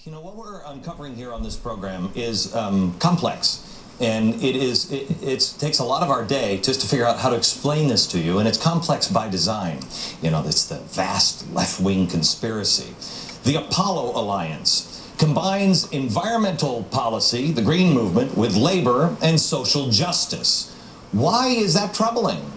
What we're uncovering here on this program is complex. And it takes a lot of our day just to figure out how to explain this to you, and it's complex by design. It's the vast left-wing conspiracy. The Apollo Alliance combines environmental policy, the Green Movement, with labor and social justice. Why is that troubling?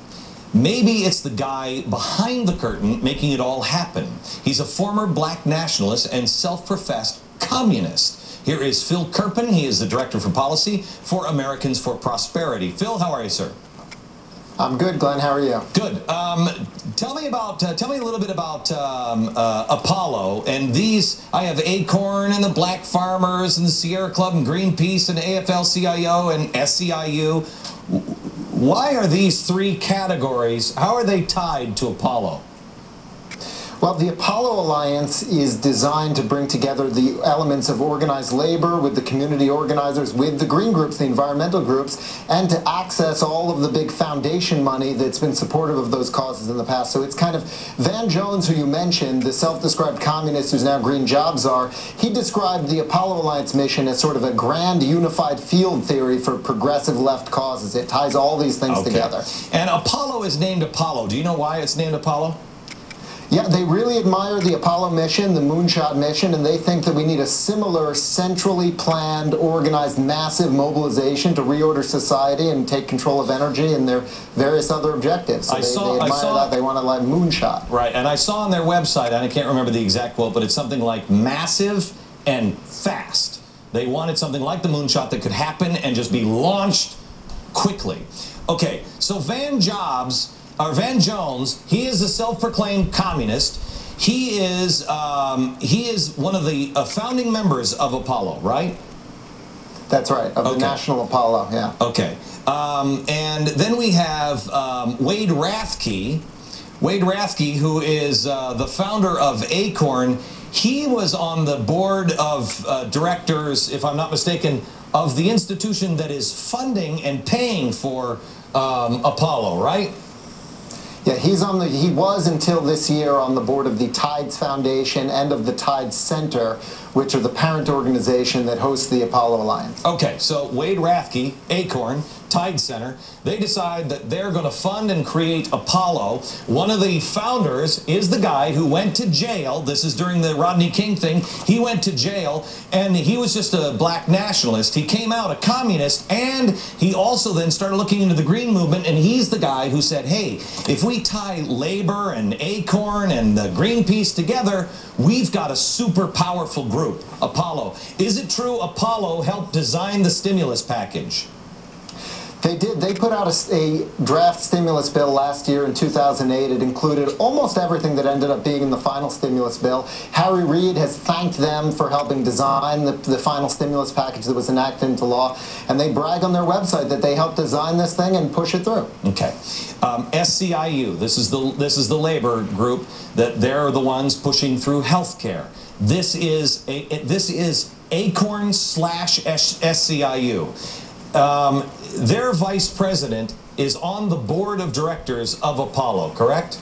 Maybe it's the guy behind the curtain making it all happen. He's a former black nationalist and self-professed communist. Here is Phil Kerpen. He is the Director for Policy for Americans for Prosperity. Phil, how are you, sir? I'm good, Glenn. How are you? Good. Tell me a little bit about Apollo and these. I have Acorn and the Black Farmers and the Sierra Club and Greenpeace and AFL-CIO and SEIU. Why are these three categories, how are they tied to Apollo? Well, the Apollo Alliance is designed to bring together the elements of organized labor with the community organizers, with the green groups, the environmental groups, and to access all of the big foundation money that's been supportive of those causes in the past. So it's kind of Van Jones, who you mentioned, the self-described communist who's now Green Jobs czar, he described the Apollo Alliance mission as sort of a grand unified field theory for progressive left causes. It ties all these things together. And Apollo is named Apollo. Do you know why it's named Apollo? Yeah, they really admire the Apollo mission, the moonshot mission, and they think that we need a similar centrally planned, organized, massive mobilization to reorder society and take control of energy and their various other objectives. So they admire that. They want to like moonshot. Right, and I saw on their website, and I can't remember the exact quote, but it's something like massive and fast. They wanted something like the moonshot that could happen and just be launched quickly. Okay, so Van Jones, he is a self-proclaimed communist. He is one of the founding members of Apollo, right? That's right, of the National Apollo, yeah. Okay. And then we have Wade Rathke. Wade Rathke, who is the founder of Acorn. He was on the board of directors, if I'm not mistaken, of the institution that is funding and paying for Apollo, right? Yeah, he was until this year on the board of the Tides Foundation and of the Tides Center, which are the parent organization that hosts the Apollo Alliance. Okay, so Wade Rathke, Acorn, Tides Center, they decide that they're going to fund and create Apollo. One of the founders is the guy who went to jail. This is during the Rodney King thing. He went to jail, and he was just a black nationalist. He came out a communist, and he also then started looking into the Green Movement, and he's the guy who said, hey, if we tie labor and Acorn and the Greenpeace together, we've got a super powerful group, Apollo. Is it true Apollo helped design the stimulus package? They did. They put out a draft stimulus bill last year in 2008. It included almost everything that ended up being in the final stimulus bill. Harry Reid has thanked them for helping design the final stimulus package that was enacted into law, and they brag on their website that they helped design this thing and push it through. Okay. SEIU, this is the labor group that they're the ones pushing through health care. This is Acorn / SEIU. Their vice president is on the board of directors of Apollo, correct?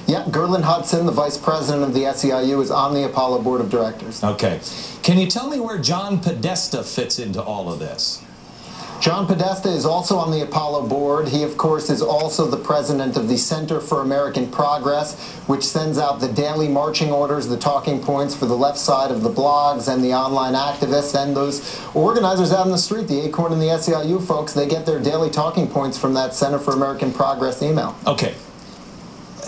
Yeah, Gerlin Hudson, the vice president of the SEIU, is on the Apollo board of directors. Okay. Can you tell me where John Podesta fits into all of this? John Podesta is also on the Apollo board. He, of course, is also the president of the Center for American Progress, which sends out the daily marching orders, the talking points for the left side of the blogs and the online activists, and those organizers out in the street, the Acorn and the SEIU folks, they get their daily talking points from that Center for American Progress email. Okay.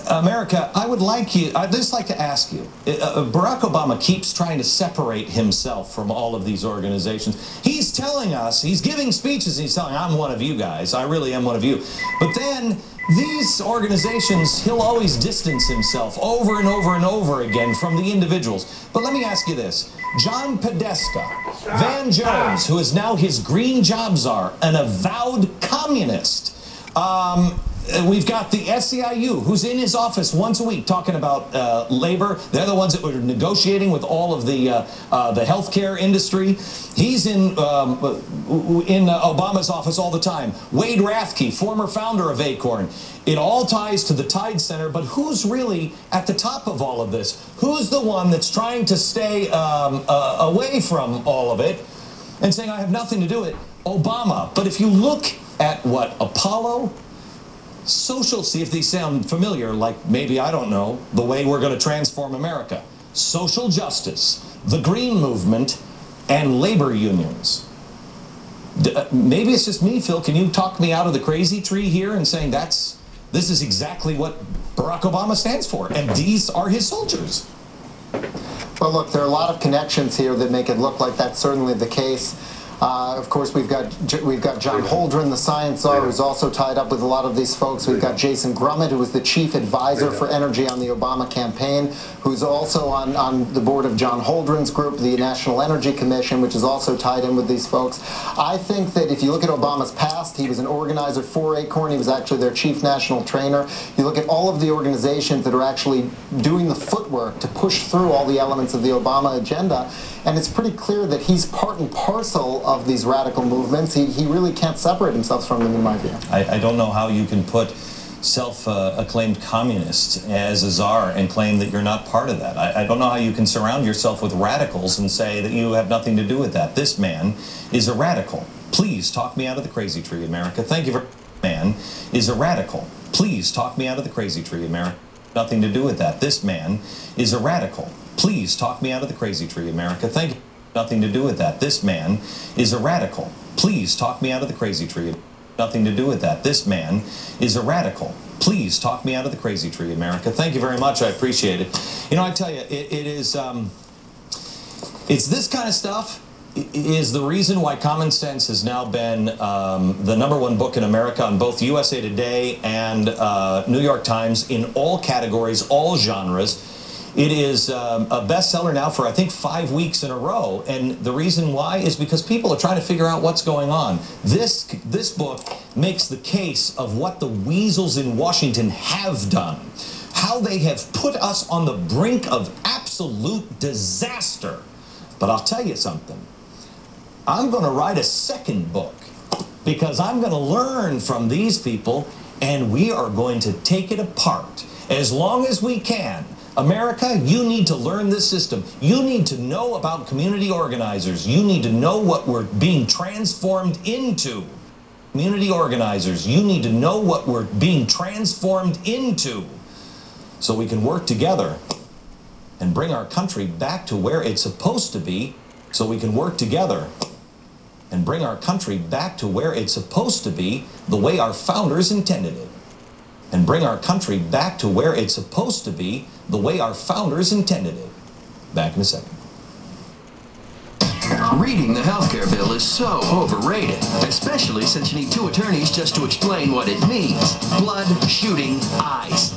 America, I'd just like to ask you, Barack Obama keeps trying to separate himself from all of these organizations. He's telling us, he's giving speeches, and he's telling, I'm one of you guys, I really am one of you. But then, these organizations, he'll always distance himself over and over and over again from the individuals. But let me ask you this. John Podesta, Van Jones, who is now his Green Jobs czar, an avowed communist, we've got the SEIU, who's in his office once a week talking about labor. They're the ones that were negotiating with all of the healthcare industry. He's in Obama's office all the time. Wade Rathke, former founder of Acorn. It all ties to the Tide Center, but who's really at the top of all of this? Who's the one that's trying to stay away from all of it and saying, I have nothing to do with it? Obama. But if you look at what Apollo, social, see if these sound familiar, like maybe, I don't know, the way we're going to transform America. Social justice, the Green Movement, and labor unions. Maybe it's just me, Phil. Can you talk me out of the crazy tree here and saying this is exactly what Barack Obama stands for, and these are his soldiers? Well, look, there are a lot of connections here that make it look like that's certainly the case. Of course, we've got John Holdren, the science czar, who's also tied up with a lot of these folks. We've got Jason Grummett, who was the chief advisor for energy on the Obama campaign, who's also on the board of John Holdren's group, the National Energy Commission, which is also tied in with these folks. I think that if you look at Obama's past, he was an organizer for Acorn. He was actually their chief national trainer. You look at all of the organizations that are actually doing the footwork to push through all the elements of the Obama agenda, and it's pretty clear that he's part and parcel of these radical movements. He really can't separate himself from them, in my view. I don't know how you can put self-acclaimed communist as a czar and claim that you're not part of that. I don't know how you can surround yourself with radicals and say that you have nothing to do with that. This man is a radical. Please talk me out of the crazy tree, America. Thank you for... Man is a radical. Please talk me out of the crazy tree, America. Nothing to do with that. This man is a radical. Please talk me out of the crazy tree, America. Thank you. Nothing to do with that. This man is a radical. Please talk me out of the crazy tree. Nothing to do with that. This man is a radical. Please talk me out of the crazy tree, America. Thank you very much. I appreciate it. You know, I tell you, it's this kind of stuff is the reason why Common Sense has now been the #1 book in America on both USA Today and New York Times in all categories, all genres. It is a bestseller now for, I think, 5 weeks in a row. And the reason why is because people are trying to figure out what's going on. This book makes the case of what the weasels in Washington have done, how they have put us on the brink of absolute disaster. But I'll tell you something. I'm going to write a second book because I'm going to learn from these people, and we are going to take it apart as long as we can. America, you need to learn this system. You need to know about community organizers. You need to know what we're being transformed into. Community organizers, you need to know what we're being transformed into so we can work together and bring our country back to where it's supposed to be, so we can work together and bring our country back to where it's supposed to be the way our founders intended it. And bring our country back to where it's supposed to be the way our founders intended it. Back in a second. Reading the healthcare bill is so overrated, especially since you need 2 attorneys just to explain what it means. Blood, shooting, eyes.